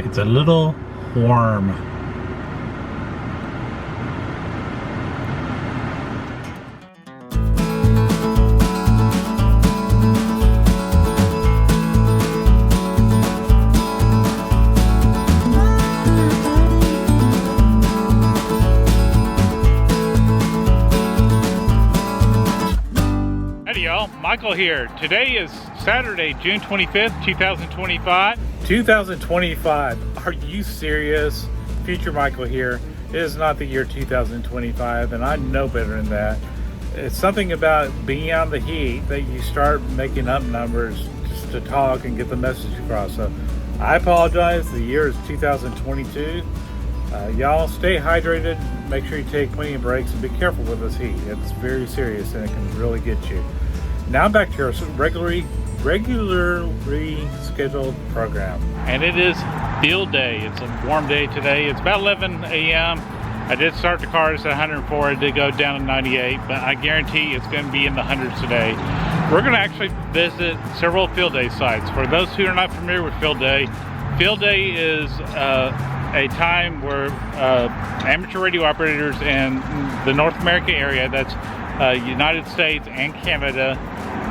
It's a little warm. Michael here. Today is Saturday, June 25th, 2025. 2025. Are you serious? Future Michael here. It is not the year 2025, and I know better than that. It's something about being out in the heat that you start making up numbers just to talk and get the message across. So I apologize. The year is 2022. Y'all stay hydrated. Make sure you take plenty of breaks and be careful with this heat. It's very serious and it can really get you. Now back to our regularly scheduled program. And it is field day. It's a warm day today. It's about 11 a.m. I did start the cars at 104. It did go down to 98, but I guarantee it's going to be in the hundreds today. We're going to actually visit several field day sites. For those who are not familiar with field day is a time where amateur radio operators in the North America area, that's United States and Canada,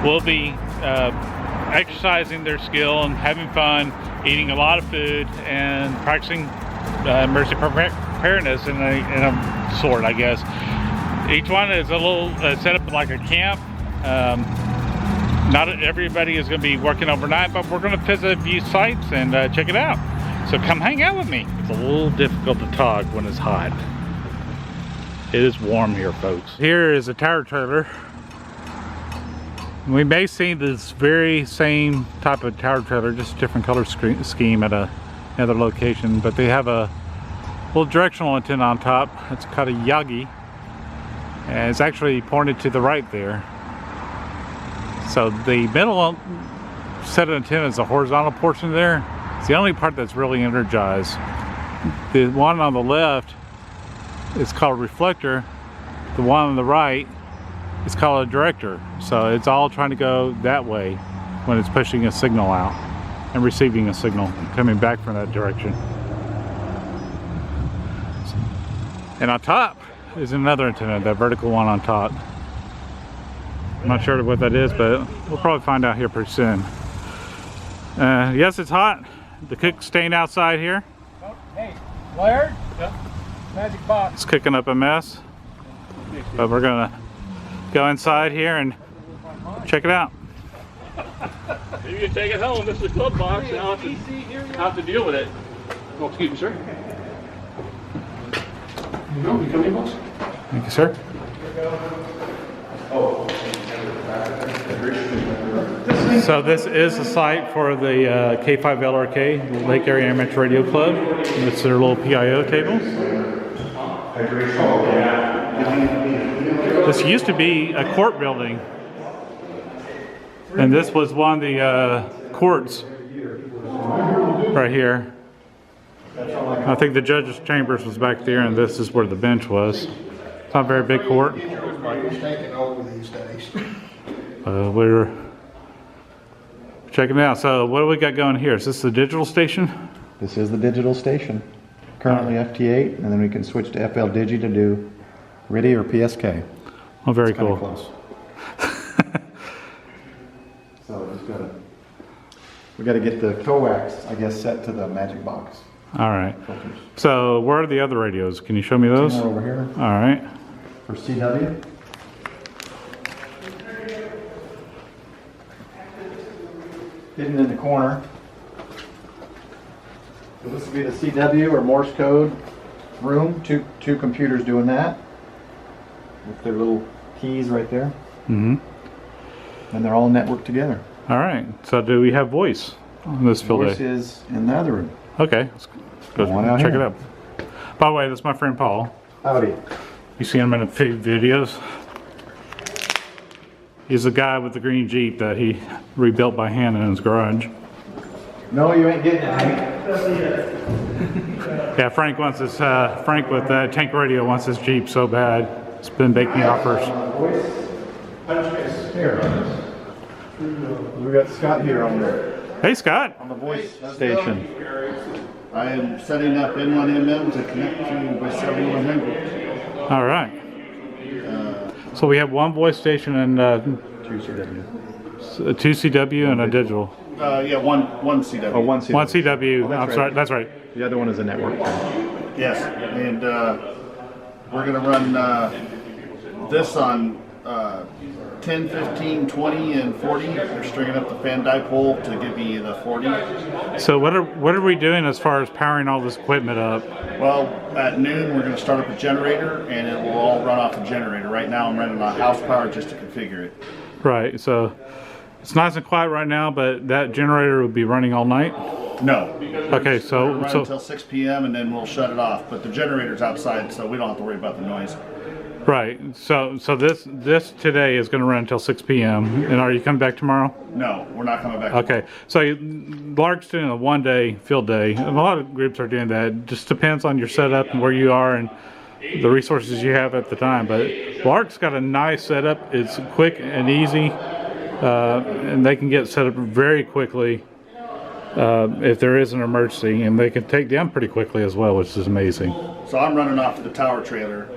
will be exercising their skill and having fun, eating a lot of food, and practicing emergency preparedness in a sort, I guess. Each one is a little set up like a camp. Not everybody is going to be working overnight, but we're going to visit a few sites and check it out. So come hang out with me. It's a little difficult to talk when it's hot. It is warm here, folks. Here is a tower trailer. We may see this very same type of tower trailer, just a different color scheme at another location, but they have a little directional antenna on top. It's called a Yagi, and it's actually pointed to the right there. So the middle set of antennas, the horizontal portion there, it's the only part that's really energized. The one on the left is called a reflector. The one on the right is called a director. So it's all trying to go that way when it's pushing a signal out and receiving a signal coming back from that direction. And on top is another antenna, that vertical one on top. I'm not sure what that is, but we'll probably find out here pretty soon. Yes, it's hot. The cook's staying outside here. Oh, hey, Laird? Yep. Magic box. It's cooking up a mess. But we're gonna go inside here and check it out. You can take it home. This is the club box. And I'll have to deal with it. Oh, excuse me, sir. You know, you come in, boss. Thank you, sir. So this is the site for the K5 LRK, Lake Area Amateur Radio Club. It's their little PIO table. This used to be a court building, and this was one of the courts right here. I think the judge's chambers was back there, and this is where the bench was. It's not a very big court. We're checking it out. So what do we got going here? Is this the digital station? This is the digital station. Currently FT8, and then we can switch to FL Digi to do RIDI or PSK. Oh, very It's cool. close. So we got to get the coax, I guess, set to the magic box. All right. Filters. So where are the other radios? Can you show me those? Two more over here. All right. For CW. Hidden in the corner. So this will be the CW or Morse code room. Two computers doing that with their little keys right there. Mm-hmm. And they're all networked together. All right. So do we have voice on this field Voice day? is in the other room. Okay. Let's go One out check here. it out. By the way, that's my friend Paul. Howdy. You see him in the videos? He's the guy with the green Jeep that he rebuilt by hand in his garage. No, you ain't getting it. Yeah, Frank wants his, Frank with Tank Radio wants his Jeep so bad. He's been making offers. Here. We got Scott here on there. Hey, Scott. On the voice station. I am setting up N1MM to connect to my 7100. All right. So we have one voice station and 2 CW. a 2 CW and a digital. Yeah, one CW. Oh, 1 CW. One CW. Oh, that's I'm right. sorry. That's right. The other one is a network. Yes, and we're going to run this on 10, 15, 20, and 40. We're stringing up the fan dipole to give me the 40. So what are we doing as far as powering all this equipment up? Well, at noon we're going to start up a generator, and it will all run off the generator. Right now I'm running on house power just to configure it. Right. So it's nice and quiet right now, but that generator will be running all night. No. Okay. We'll run until 6 p.m. and then we'll shut it off. But the generator's outside, so we don't have to worry about the noise. Right. So this today is going to run until 6 p.m. And are you coming back tomorrow? No, we're not coming back. Okay. So LARK's doing a one-day field day, and a lot of groups are doing that. It just depends on your setup and where you are and the resources you have at the time. But LARK's got a nice setup. It's quick and easy, and they can get set up very quickly if there is an emergency, and they can take down pretty quickly as well, which is amazing. So I'm running off the tower trailer.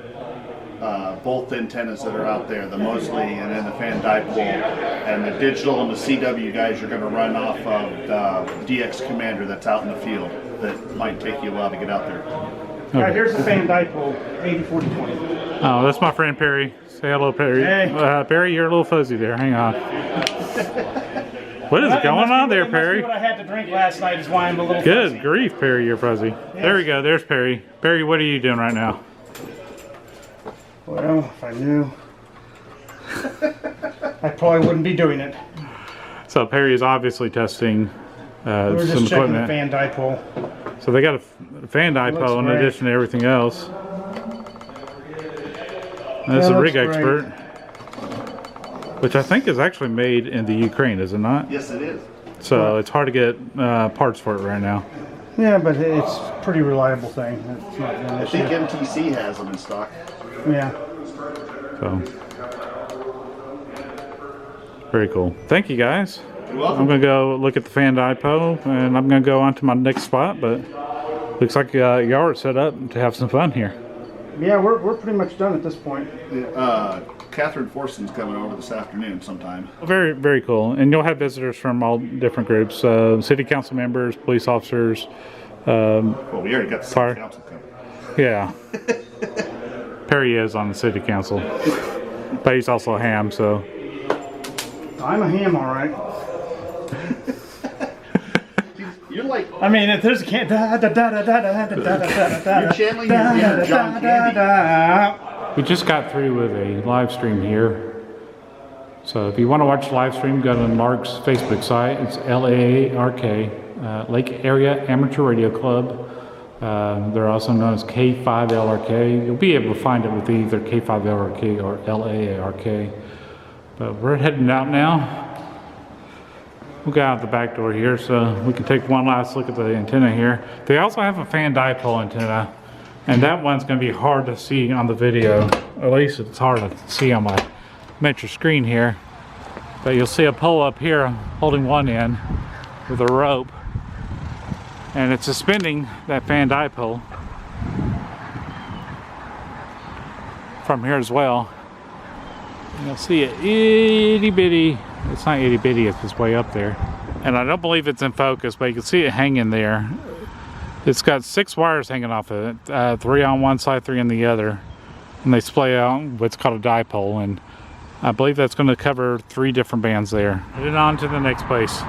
Both antennas that are out there, the Mosley and then the fan dipole, and the digital and the CW guys, you're going to run off of the DX Commander that's out in the field. That might take you a while to get out there. All right, here's the fan dipole, 80-40-20. Oh, that's my friend Perry. Say hello, Perry. Hey. Perry, you're a little fuzzy there. Hang on. What is going on there, Perry? What I had to drink last night is why I'm a little Good fuzzy. grief, Perry, you're fuzzy. There we go. There's Perry. Perry, what are you doing right now? Well, if I knew, I probably wouldn't be doing it. So Perry is obviously testing We're just some checking the equipment. fan dipole. So they got a fan dipole in great. addition to everything else. And that's That a rig looks great. expert, which I think is actually made in the Ukraine, is it not? Yes, it is. So it's hard to get parts for it right now. Yeah, but it's a pretty reliable thing. It's not an I issue. think MTC has them in stock. Yeah. So very cool. Thank you guys. You're welcome. I'm gonna go look at the fan dipole, and I'm gonna go on to my next spot. But looks like y'all are set up to have some fun here. Yeah, we're pretty much done at this point. Catherine Forson's coming over this afternoon sometime. Very, very cool. And you'll have visitors from all different groups: city council members, police officers. Well, we already got the Fire. city council coming. Yeah. Perry is on the city council, but he's also a ham. So I'm a ham, all right. You're like, I mean, if there's a can, you're channeling your inner John Candy. we just got through with a live stream here. So if you want to watch the live stream, go to LARK's Facebook site. It's LAARK, Lake Area Amateur Radio Club. They're also known as K5LRK. You'll be able to find it with either K5LRK or LAARK. But we're heading out now. We'll go out the back door here so we can take one last look at the antenna here. They also have a fan dipole antenna, and that one's going to be hard to see on the video. At least it's hard to see on my Metro screen here. But you'll see a pole up here holding one end with a rope, and it's suspending that fan dipole from here as well. And you'll see it itty bitty. It's not itty bitty, it's just way up there. And I don't believe it's in focus, but you can see it hanging there. It's got 6 wires hanging off of it, 3 on one side, 3 on the other. And they splay out what's called a dipole, and I believe that's going to cover 3 different bands there. Heading on to the next place.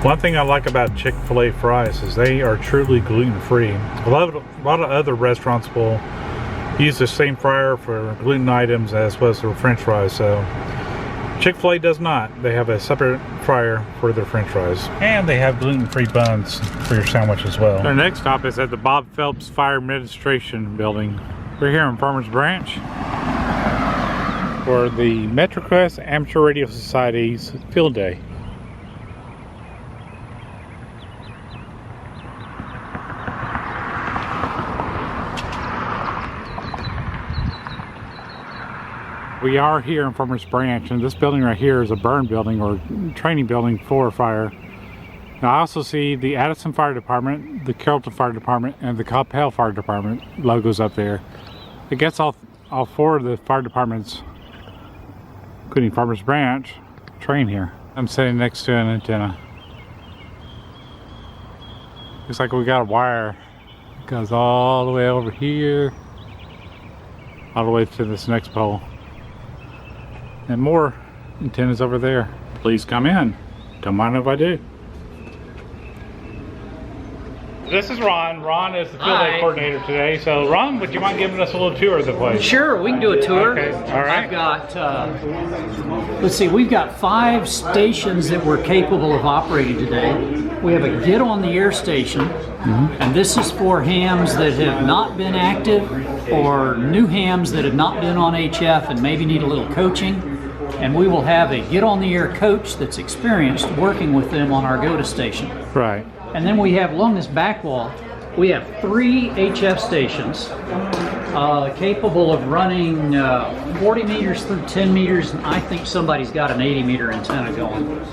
One thing I like about Chick-fil-A fries is they are truly gluten-free. A lot of other restaurants will use the same fryer for gluten items as opposed to French fries. So Chick-fil-A does not. They have a separate fryer for their French fries. And they have gluten-free buns for your sandwich as well. Our next stop is at the Bob Phelps Fire Administration Building. We're here in Farmers Branch for the Metrocrest Amateur Radio Society's Field Day. We are here in Farmers Branch, and this building right here is a burn building or training building for fire. Now I also see the Addison Fire Department, the Carrollton Fire Department, and the Coppell Fire Department logos up there. I guess all four of the fire departments, including Farmers Branch, train here. I'm sitting next to an antenna. Looks like we got a wire. It goes all the way over here, all the way to this next pole. And more antennas over there. Please come in. Don't mind if I do. This is Ron. Ron is the field day coordinator today. So Ron, would you mind giving us a little tour of the place? Sure, we can do a tour. Okay, all right. I've got, let's see, we've got 5 stations that we're capable of operating today. We have a Get on the Air station, and this is for hams that have not been active or new hams that have not been on HF and maybe need a little coaching. And we will have a Get on the Air coach that's experienced working with them on our GOTA station. Right. And then we have along this back wall, we have 3 HF stations capable of running 40 meters through 10 meters, and I think somebody's got an 80 meter antenna going.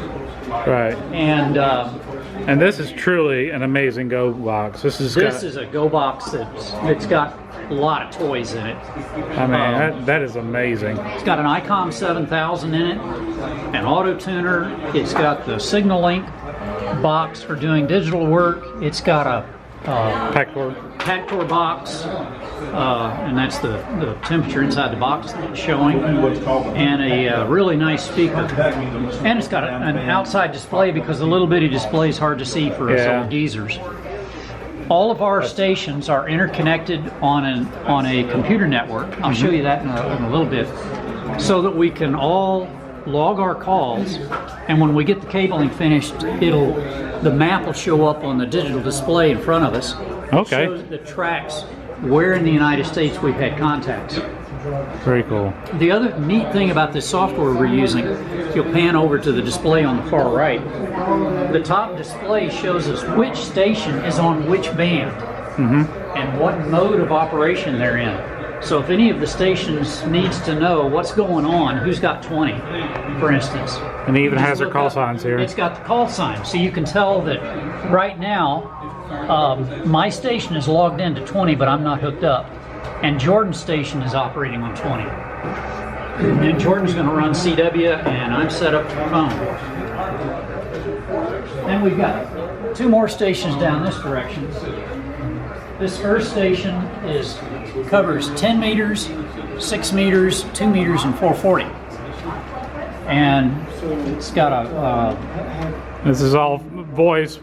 Right. And this is truly an amazing Go box. This is a Go box that's got a lot of toys in it. I mean, that is amazing. It's got an ICOM 7000 in it, an auto tuner. It's got the Signal Link box for doing digital work. It's got a Pactor box, and that's the temperature inside the box that's showing, and a really nice speaker. And it's got an outside display because the little bitty display is hard to see for us old geezers. All of our stations are interconnected on a computer network. I'll show you that in a little bit, so that we can all log our calls, and when we get the cabling finished, the map will show up on the digital display in front of us. Okay. It shows the tracks where in the United States we've had contacts. Very cool. The other neat thing about this software we're using, if you'll pan over to the display on the far right, the top display shows us which station is on which band and what mode of operation they're in. So if any of the stations needs to know what's going on, who's got 20, for instance. And it even has their call signs here. It's got the call sign, so you can tell that right now my station is logged into 20, but I'm not hooked up. And Jordan's station is operating on 20. And Jordan's going to run CW, and I'm set up for phone. Then we've got 2 more stations down this direction. This first station covers 10 meters, 6 meters, 2 meters, and 440. And it's got a... this is all voice,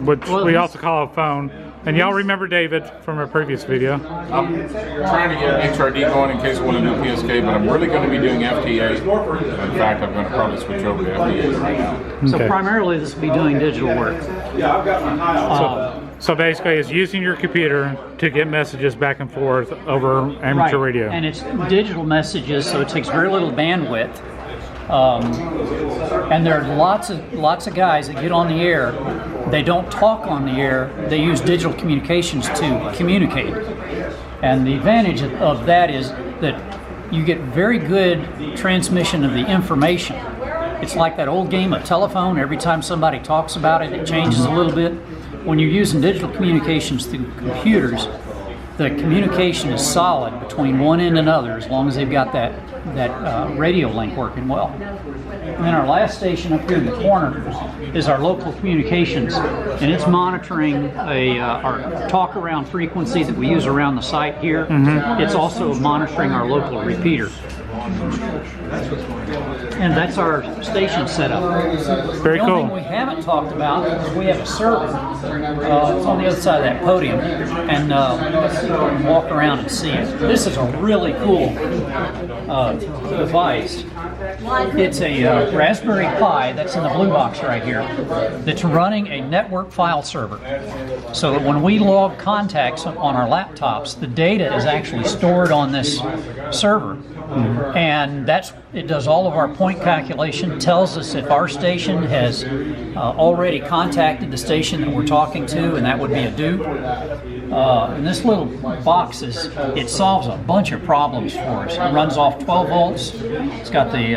which we also call a phone. And y'all remember David from our previous video. I'm trying to get HRD going in case I want to do PSK, but I'm really going to be doing FTA. In fact, I'm going to probably switch over to FTA right now. So primarily this will be doing digital work. So basically it's using your computer to get messages back and forth over amateur radio. And it's digital messages, so it takes very little bandwidth. And there are lots of guys that get on the air. They don't talk on the air. They use digital communications to communicate. And the advantage of that is that you get very good transmission of the information. It's like that old game of telephone. Every time somebody talks about it, it changes a little bit. When you're using digital communications through computers, the communication is solid between one end and another as long as they've got that radio link working well. And then our last station up here in the corner is our local communications, and it's monitoring our talk around frequency that we use around the site here. It's also monitoring our local repeater. And that's our station setup. Very The only cool. thing we haven't talked about is we have a server. It's on the other side of that podium, and let's see if we can walk around and see it. This is a really cool device. It's a Raspberry Pi that's in the blue box right here that's running a network file server. So that when we log contacts on our laptops, the data is actually stored on this server. And it does all of our point calculation, tells us if our station has already contacted the station that we're talking to, and that would be a dupe. And this little box it solves a bunch of problems for us. It runs off 12 volts. It's got the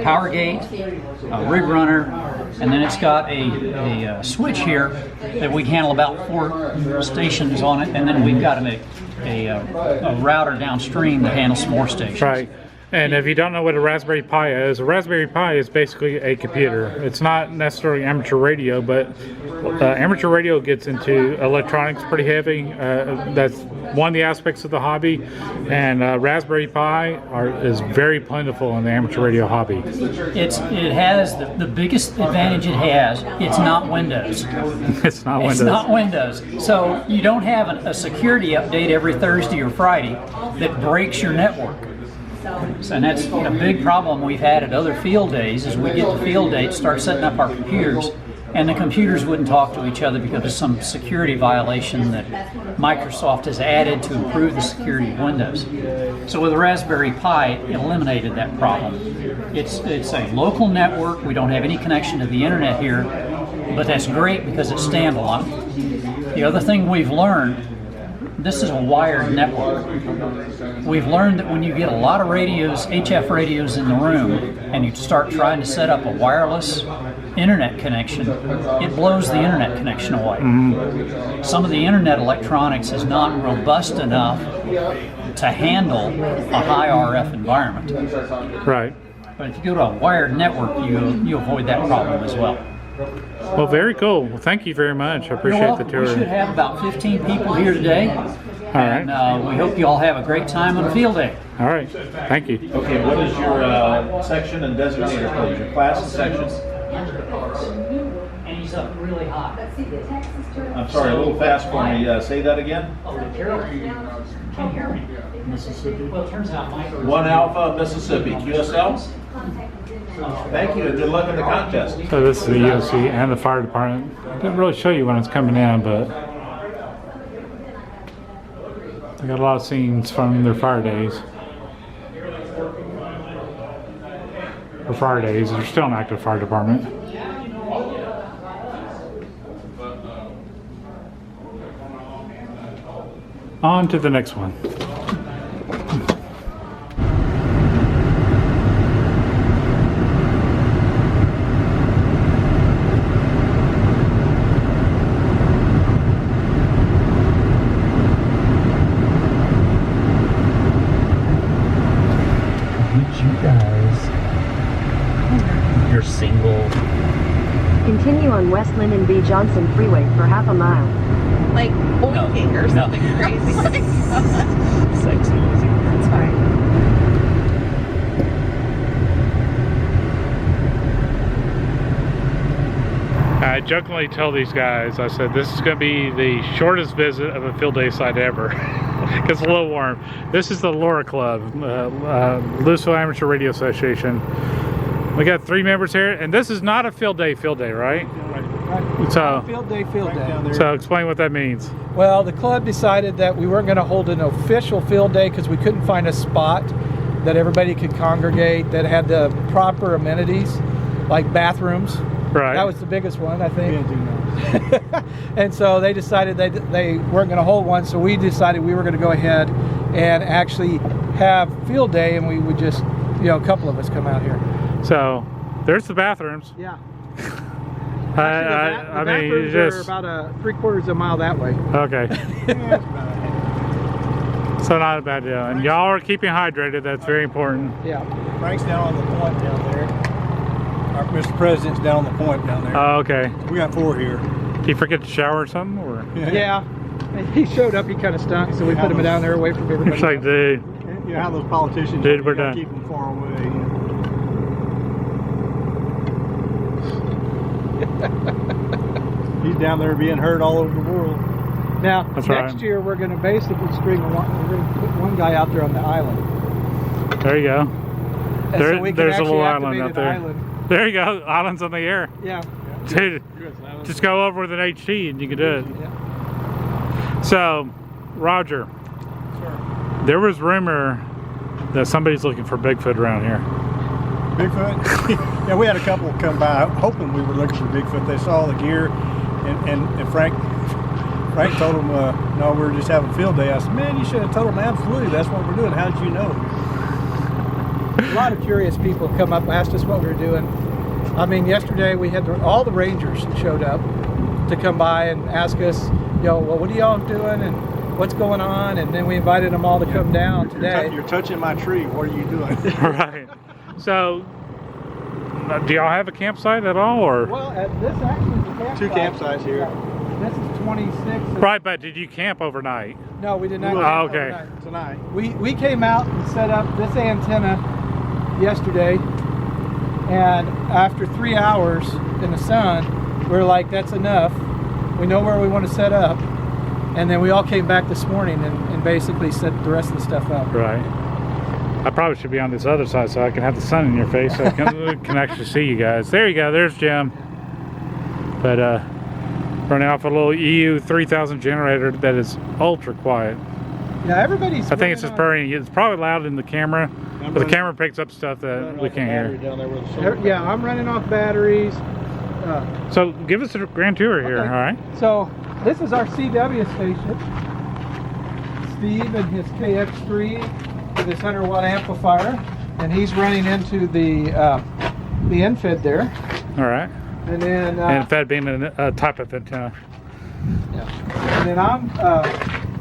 power gate, rig runner, and then it's got a switch here that we can handle about 4 stations on it, and then we've got a router downstream that handles some more stations. Right. And if you don't know what a Raspberry Pi is, a Raspberry Pi is basically a computer. It's not necessarily amateur radio, but amateur radio gets into electronics pretty heavy. That's one of the aspects of the hobby. And Raspberry Pi is very plentiful in the amateur radio hobby. It has the biggest advantage it has. It's not Windows. It's not Windows. It's not Windows. So you don't have a security update every Thursday or Friday that breaks your network. And that's a big problem we've had at other field days. Is we get to field days, start setting up our computers, and the computers wouldn't talk to each other because of some security violation that Microsoft has added to improve the security of Windows. So with the Raspberry Pi, it eliminated that problem. It's a local network. We don't have any connection to the internet here, but that's great because it's standalone. The other thing we've learned, this is a wired network. We've learned that when you get a lot of radios, HF radios in the room, and you start trying to set up a wireless internet connection, it blows the internet connection away. Some of the internet electronics is not robust enough to handle a high RF environment. Right. But if you go to a wired network, you avoid that problem as well. Well, very cool. Well, thank you very much. I appreciate the tour. We should have about 15 people here today. All right. And we hope you all have a great time on the field day. All right. Thank you. Okay, what is your section and designator code? Your class and section? And he's up really high. I'm sorry, a little fast for me. Say that again. Oh, the Carol. Can you hear me? Mississippi. Well, it turns out Mike. 1 Alpha, Mississippi. QSL? Thank you. Good luck in the contest. So this is the EOC and the fire department. Didn't really show you when it's coming in, but they got a lot of scenes from their fire days. For fire days, they're still an active fire department. On to the next one. You're single. Continue on West Lyndon B. Johnson Freeway for half a mile. Like oinking or something crazy. Sexy Lizzie. That's fine. I jokingly tell these guys, I said, this is going to be the shortest visit of a field day site ever. It's a little warm. This is the LARA Klub, Lewisville Amateur Radio Association. We got 3 members here, and this is not a field day, right? Right. So, Field day. so explain what that means. Well, the club decided that we weren't going to hold an official field day because we couldn't find a spot that everybody could congregate that had the proper amenities, like bathrooms. Right. That was the biggest one, I think. And so they decided they weren't going to hold one, so we decided we were going to go ahead and actually have field day, and we would just, a couple of us come out here. So, there's the bathrooms. Yeah. I mean, bathrooms just are about 3/4 of a mile that way. okay. So not a bad deal, and y'all are keeping hydrated. That's very important. Yeah. Frank's down on the point down there. Our Mr. President's down on the point down there. Oh, okay. We got 4 here. Did you forget to shower or something, or? Yeah. He showed up. He kind of stunk, so we put him down there away from everybody. It's like, dude, You know how those politicians Dude, we're gotta done. keep them far away. He's down there being heard all over the world. Now, That's next right. year we're going to basically we're going to put one guy out there on the island. There you go. And There, so we can there's a actually little island activate out an there. island. There you go. Island's on the air. Yeah. Dude, just go over with an HT and you can do it. Yeah. So, Roger, there was rumor that somebody's looking for Bigfoot around here. Bigfoot? Yeah, we had a couple come by hoping we were looking for Bigfoot. They saw the gear, and Frank told them, no, we were just having field day. I said, man, you should have told them absolutely. That's what we're doing. How did you know? A lot of curious people come up and asked us what we were doing. I mean, yesterday we had all the rangers showed up to come by and ask us, well, what are y'all doing and what's going on? And then we invited them all to come down today. You're touching my tree. What are you doing? Right. So, do y'all have a campsite at all, or? Well, this actually is a campsite. Two campsites here. This is 26. Right, but did you camp overnight? No, we did not. Oh, camp okay. overnight. Tonight. We came out and set up this antenna yesterday, and after 3 hours in the sun, we were like, that's enough. We know where we want to set up. And then we all came back this morning and basically set the rest of the stuff up. Right. I probably should be on this other side so I can have the sun in your face so I can actually see you guys. There you go. There's Jim. But running off a little EU 3000 generator that is ultra quiet. Yeah, everybody's. I think it's just purring. It's probably loud in the camera, but the camera picks up stuff that we can't hear. Down there with the solar Yeah, I'm running off batteries. So give us a grand tour here, Okay. all right? So this is our CW station. Steve and his KX3 with his 100 watt amplifier, and he's running into the infid there. All right. And then And fed beam a type of antenna. yeah. And then I'm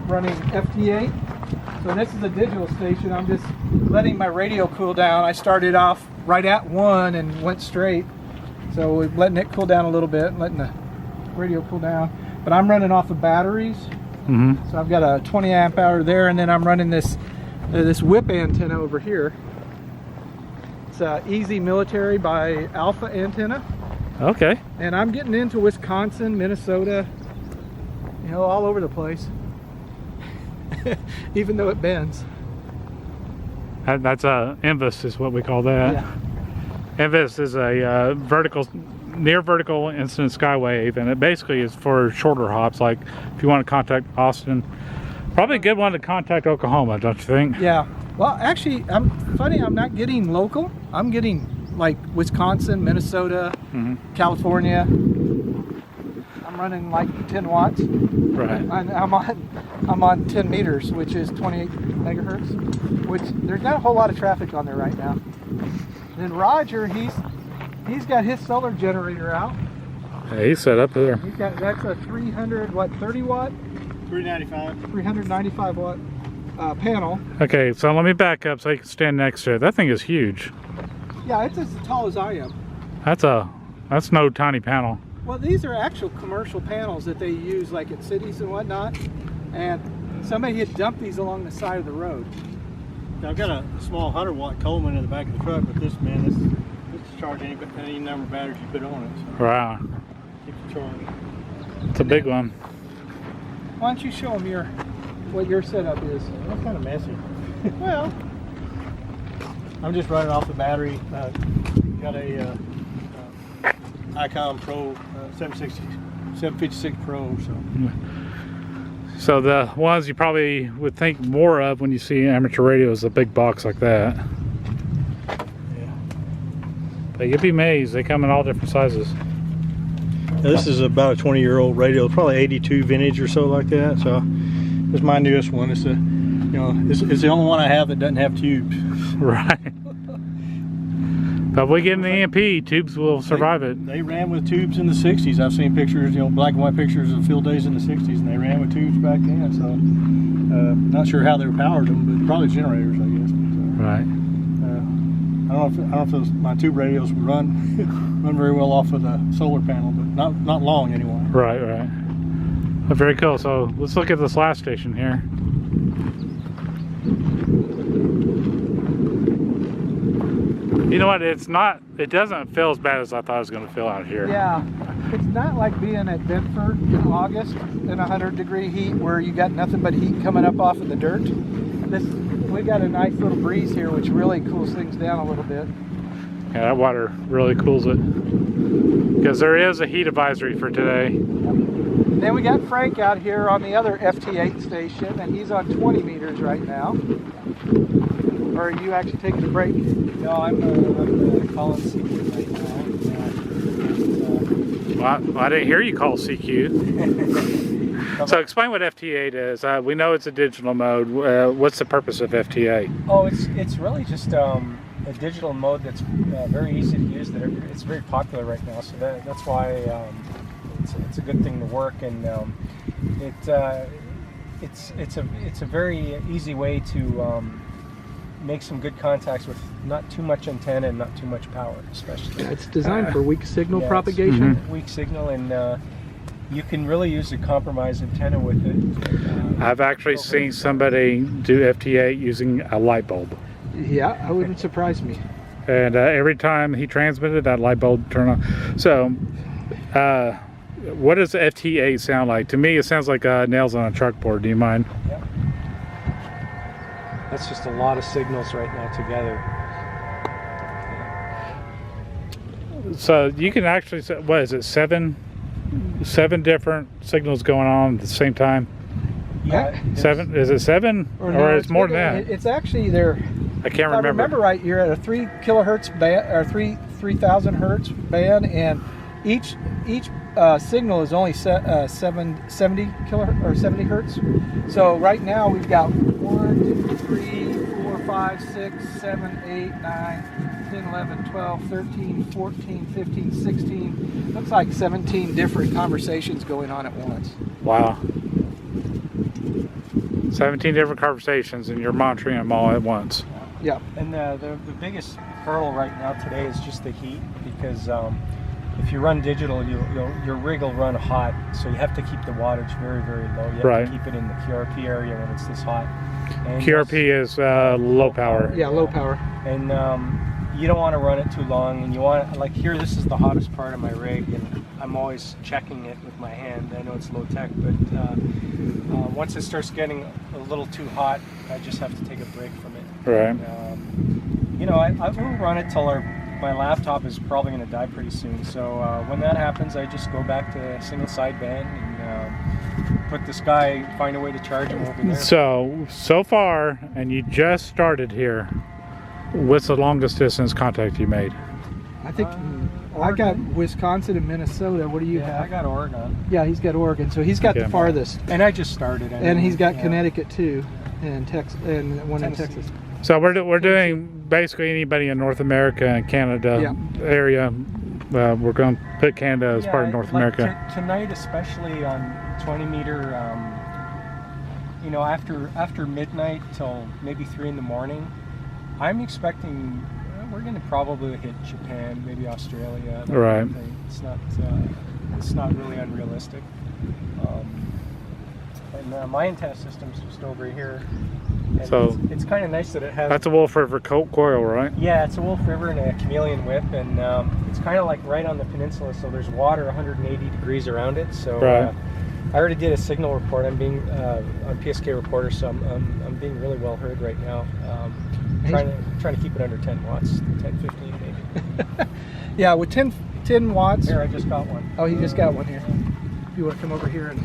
running FT8. So this is a digital station. I'm just letting my radio cool down. I started off right at 1 and went straight. So we're letting it cool down a little bit, letting the radio cool down. But I'm running off of batteries. Mm-hmm. So I've got a 20 amp hour there, and then I'm running this whip antenna over here. It's Easy Military by Alpha Antenna. Okay. And I'm getting into Wisconsin, Minnesota, all over the place. Even though it bends. That's a INVIS is what we call that. Yeah. INVIS is a near vertical incident skywave, and it basically is for shorter hops, like if you want to contact Austin. Probably a good one to contact Oklahoma, don't you think? Yeah. Well, actually, I'm not getting local. I'm getting like Wisconsin, Minnesota, California. I'm running like 10 watts. Right. I'm on 10 meters, which is 28 megahertz. Which there's not a whole lot of traffic on there right now. Then Roger, he's got his solar generator out. Yeah, he's set up there. That's a 30 watt. 395 watt panel. Okay, so let me back up so you can stand next to it. That thing is huge. Yeah, it's as tall as I am. That's no tiny panel. Well, these are actual commercial panels that they use like at cities and whatnot. And somebody had dumped these along the side of the road. I've got a small 100 watt Coleman in the back of the truck, but this charge any number of batteries you put on it. So Wow. keep it charged. It's a big one. Why don't you show them what your setup is? It's kind of messy. Well, I'm just running off the battery. Got a Icon Pro 756 Pro. So the ones you probably would think more of when you see amateur radio is a big box like that. Yeah. But you'd be amazed. They come in all different sizes. Now, this is about a 20-year-old radio, probably 82 vintage or so like that. So it's my newest one. It's it's the only one I have that doesn't have tubes. Right. But if we get in the EMP, tubes will survive it. They ran with tubes in the 60s. I've seen pictures, black and white pictures of field days in the 60s, and they ran with tubes back then. So not sure how they powered them, but probably generators, I guess. Right. I don't know if my tube radios would run very well off of the solar panel, but not long anyway. Right. But very cool. So let's look at this last station here. You know what? It's not. It doesn't feel as bad as I thought it was going to feel out here. Yeah, it's not like being at Bedford in August in 100-degree heat where you got nothing but heat coming up off of the dirt. We got a nice little breeze here, which really cools things down a little bit. Yeah, that water really cools it. Because there is a heat advisory for today. Then we got Frank out here on the other FT8 station, and he's on 20 meters right now. Or are you actually taking a break? No, I'm calling CQ right now. Well, I didn't hear you call CQ. So explain what FT8 is. We know it's a digital mode. What's the purpose of FT8? Oh, it's really just a digital mode that's very easy to use. It's very popular right now, so that's why it's a good thing to work, and it's a very easy way to make some good contacts with not too much antenna and not too much power, especially. Yeah, it's designed for weak signal propagation. Mm-hmm. Weak signal, and you can really use a compromised antenna with it. I've actually seen somebody do FT8 using a light bulb. Yeah, that wouldn't surprise me. And every time he transmitted, that light bulb turned on. So, what does FT8 sound like? To me, it sounds like nails on a chalkboard. Do you mind? Yeah. That's just a lot of signals right now together. So you can actually, what is it, seven different signals going on at the same time? Yeah. Seven? Is it seven? Or no, it's more than that? It's actually there. I can't remember. If I remember right, you're at a 3 kilohertz band, or 3,000 hertz band, and each signal is only 70 kilohertz or 70 hertz. So right now we've got 1, 2, 3, 4, 5, 6, 7, 8, 9, 10, 11, 12, 13, 14, 15, 16. Looks like 17 different conversations going on at once. Wow. 17 different conversations, and you're monitoring them all at once. Yeah. And the biggest hurdle right now today is just the heat, because if you run digital, your rig will run hot, so you have to keep the wattage very, very low. You have to keep it in the QRP area when it's this hot. And QRP is low power. Yeah, low power. And you don't want to run it too long, and you want, like here, this is the hottest part of my rig, and I'm always checking it with my hand. I know it's low tech, but once it starts getting a little too hot, I just have to take a break from it. Right. You know, I will run it till my laptop is probably going to die pretty soon. So when that happens, I just go back to single sideband and put this guy, find a way to charge him over there. So far, and you just started here, what's the longest distance contact you made? I think I got Wisconsin and Minnesota. What do you have? I got Oregon. Yeah, he's got Oregon, so he's got the farthest. And I just started. And he's got Connecticut too, and Texas, and one in Texas. So we're doing basically anybody in North America and Canada area. We're going to put Canada as part of North America. Tonight, especially on 20 meter, you know, after midnight till maybe 3 in the morning, I'm expecting we're going to probably hit Japan, maybe Australia. Right. It's not really unrealistic. And my antenna system's just over here. And so it's kind of nice that it has. That's a Wolf River coil, right? Yeah, it's a Wolf River and a chameleon whip, and it's kind of like right on the peninsula. So there's water 180 degrees around it. So I already did a signal report. I'm being on PSK Reporter, so I'm being really well heard right now. Trying to keep it under 10 watts, 10, 15 maybe. Yeah, with 10 watts. Here, I just got one. Oh, he just got one here. If you want to come over here and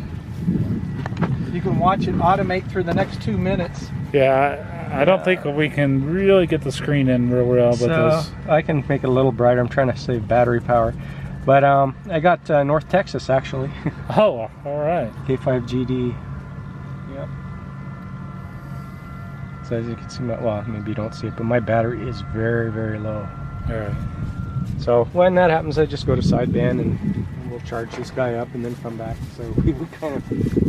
you can watch it automate through the next 2 minutes. Yeah, I don't think we can really get the screen in real well with this. I can make it a little brighter. I'm trying to save battery power. But I got North Texas actually. Oh, all right. K5GD. Yep. So as you can see, well, maybe you don't see it, but my battery is very, very low. All right. So when that happens, I just go to sideband and we'll charge this guy up and then come back. So we kind of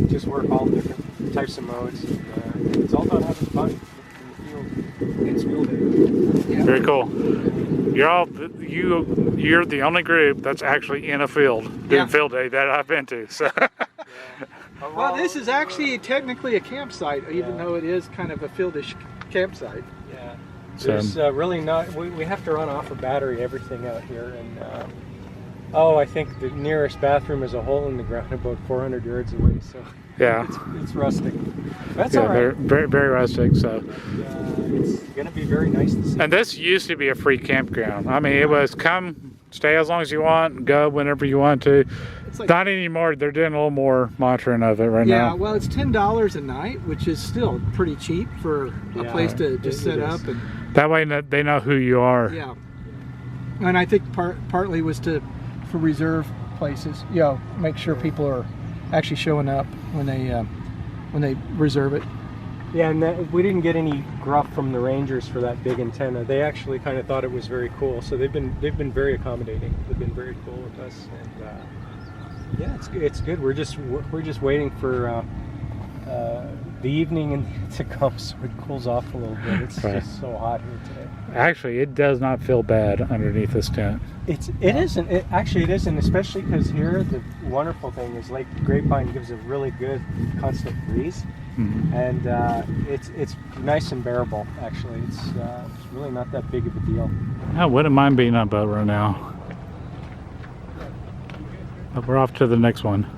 just work all different types of modes. And, it's all about having fun in the field. It's field day. Yeah. Very cool. You're the only group that's actually in a field doing field day that I've been to. So. Well, this is actually technically a campsite, even though it is kind of a fieldish campsite. Yeah. So there's really not. We have to run off a battery everything out here, and I think the nearest bathroom is a hole in the ground about 400 yards away. So yeah, it's rustic. That's yeah, all right. very, very rustic. So it's gonna be very nice to see. And this used to be a free campground. I mean, it was come, stay as long as you want, go whenever you want to. It's like, not anymore. They're doing a little more monitoring of it right now. Yeah, well, it's $10 a night, which is still pretty cheap for a place to just set up. And that way they know who you are. Yeah. And I think partly was for reserve places, make sure people are actually showing up when they reserve it. Yeah, and we didn't get any gruff from the rangers for that big antenna. They actually kind of thought it was very cool, so they've been very accommodating. They've been very cool with us, and yeah, it's good. We're just waiting for the evening to come so it cools off a little bit. It's just so hot here today. Actually, it does not feel bad underneath this tent. It isn't. It isn't, especially because here the wonderful thing is Lake Grapevine gives a really good constant breeze. Mm-hmm. And it's nice and bearable. Actually, it's really not that big of a deal. I wouldn't mind being on a boat right now. But we're off to the next one.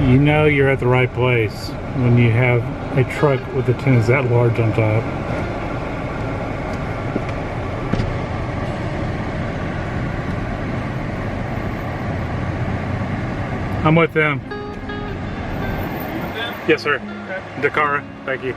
You know you're at the right place when you have a truck with antennas that large on top. I'm with them. Yes, sir. Okay. DCARA, thank you.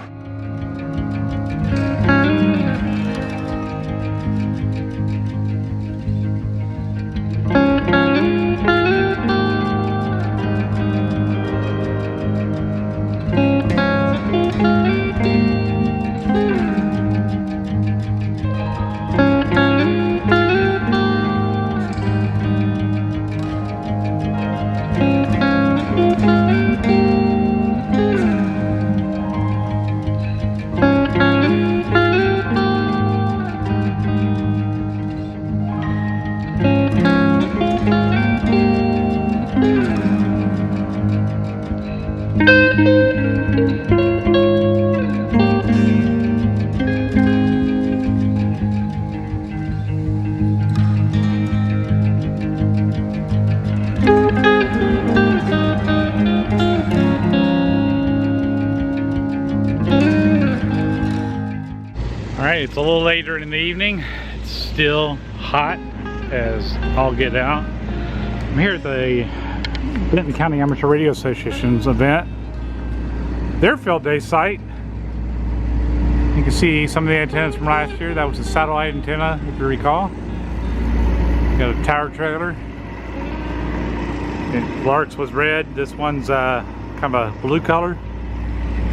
It's a little later in the evening. It's still hot as all get out. I'm here at the Denton County Amateur Radio Association's event. Their field day site. You can see some of the antennas from last year. That was a satellite antenna, if you recall. Got a tower trailer. LAARK's was red. This one's kind of a blue color.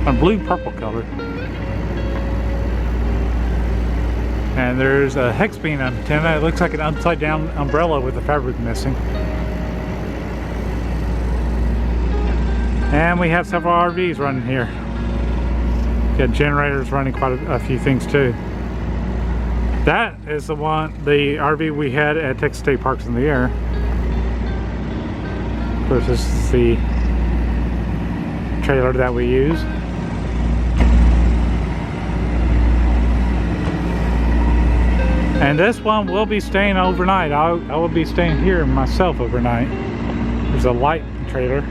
A blue-purple color. And there's a hex beam antenna. It looks like an upside down umbrella with the fabric missing. And we have several RVs running here. Got generators running quite a few things too. That is the RV we had at Texas State Parks in the Air. Of course, this is the trailer that we use. And this one will be staying overnight. I will be staying here myself overnight. There's a light trailer.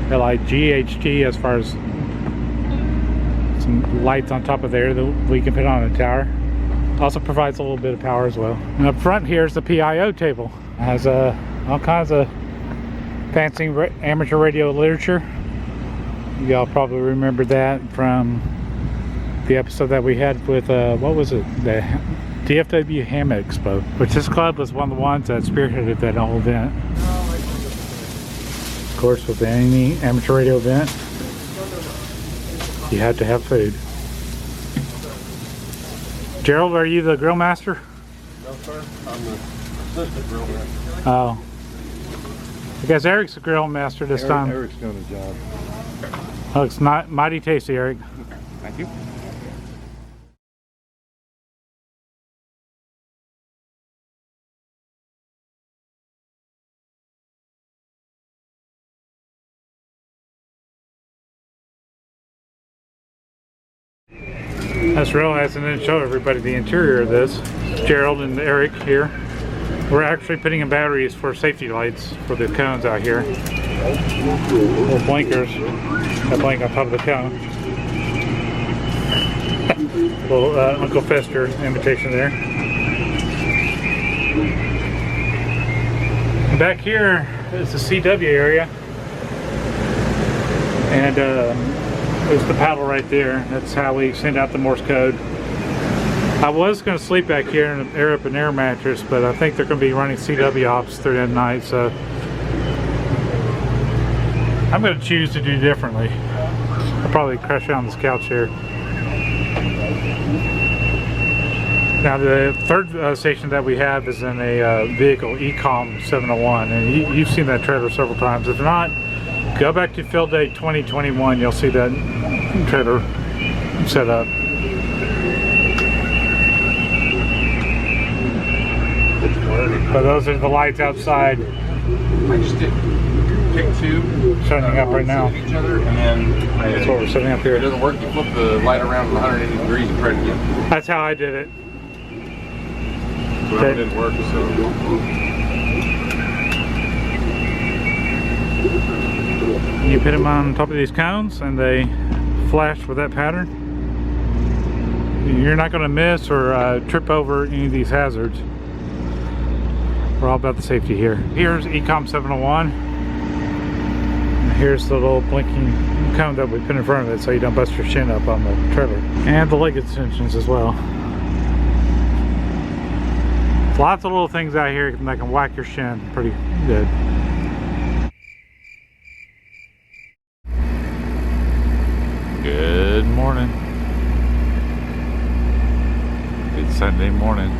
L-I-G-H-T, as far as some lights on top of there that we can put on a tower. Also provides a little bit of power as well. And up front here is the PIO table. It has all kinds of fancy amateur radio literature. Y'all probably remember that from the episode that we had with, what was it? The DFW Ham Expo, which this club was one of the ones that spearheaded that whole event. Of course, with any amateur radio event, you have to have food. Gerald, are you the grill master? No, sir. I'm the assistant grill master. Oh. I guess Eric's the grill master this time. Eric's doing the job. Looks not mighty tasty, Eric. Thank you. I just realized and didn't show everybody the interior of this. Gerald and Eric here. We're actually putting in batteries for safety lights for the cones out here. Little blinkers that blink on top of the cone. Little Uncle Fester invitation there. And back here is the CW area. And there's the paddle right there. That's how we send out the Morse code. I was going to sleep back here and air up an air mattress, but I think they're going to be running CW ops through that night, so I'm going to choose to do differently. I'll probably crash out on this couch here. Now the third station that we have is in a vehicle Ecom 701, and you've seen that trailer several times. If not, go back to Field Day 2021, you'll see that trailer set up. So those are the lights outside. I just did pick two. Setting up right now. Each other, and then that's what we're setting up here. If it doesn't work, you flip the light around 180 degrees and try it again. That's how I did it. So that didn't work, so. You put them on top of these cones and they flash with that pattern. You're not going to miss or trip over any of these hazards. We're all about the safety here. Here's Ecom 701. And here's the little blinking cone that we put in front of it so you don't bust your shin up on the trailer. And the leg extensions as well. Lots of little things out here that can whack your shin pretty good. Good morning. It's Sunday morning.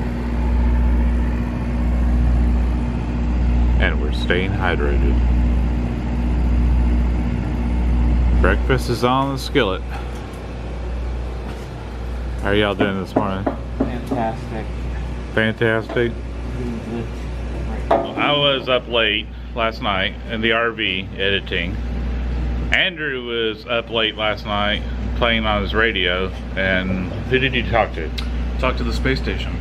And we're staying hydrated. Breakfast is on the skillet. How are y'all doing this morning? Fantastic. Fantastic. I was up late last night in the RV editing. Andrew was up late last night playing on his radio. And who did you talk to? Talked to the space station.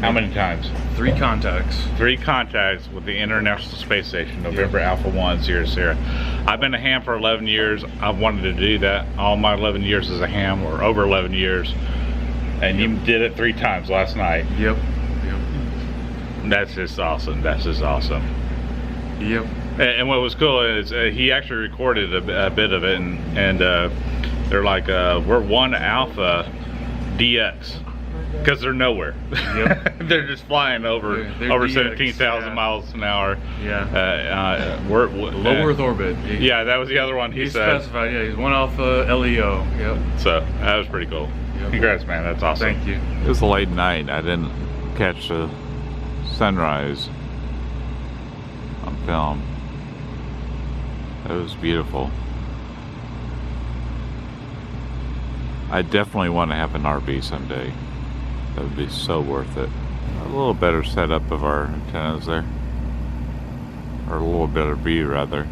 How many times? 3 contacts. 3 contacts with the International Space Station, November Alpha 1 Sierra. I've been a ham for 11 years. I've wanted to do that. All my 11 years as a ham, or over 11 years. And you did it 3 times last night. Yep. That's just awesome. That's just awesome. Yep. And what was cool is he actually recorded a bit of it, and they're like, we're 1 Alpha DX. Because they're nowhere. Yep. They're just flying over over 17,000 miles an hour. Yeah. We're low Earth orbit. Yeah, that was the other one he said. Specified. Yeah, he's 1 Alpha LEO. Yep. So that was pretty cool. Yep. Congrats, man. That's awesome. Thank you. It was a late night. I didn't catch the sunrise on film. It was beautiful. I definitely want to have an RV someday. That would be so worth it. A little better setup of our antennas there. Or a little better view, rather.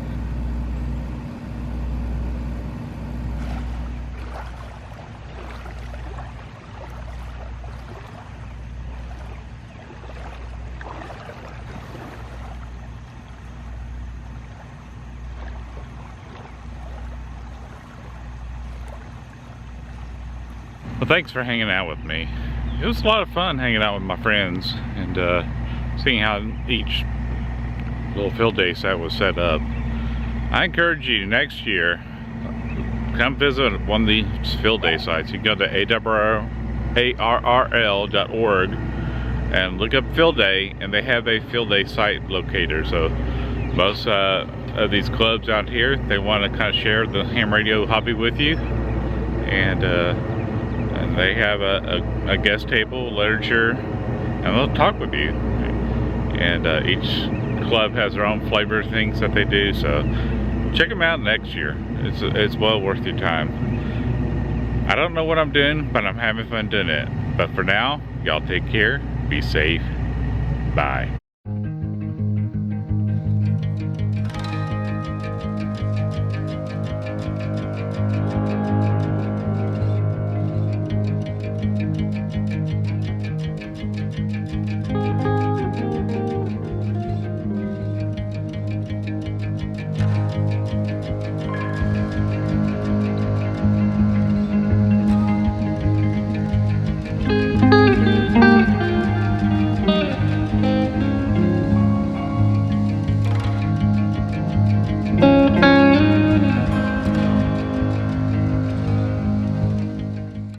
Well, thanks for hanging out with me. It was a lot of fun hanging out with my friends and seeing how each little field day set was set up. I encourage you next year, come visit one of these field day sites. You can go to ARRL.org and look up field day, and they have a field day site locator. So most of these clubs out here, they want to kind of share the ham radio hobby with you, and they have a guest table, literature, and they'll talk with you. And each club has their own flavor things that they do, so check them out next year. It's well worth your time. I don't know what I'm doing, but I'm having fun doing it. But for now, y'all take care, be safe, bye.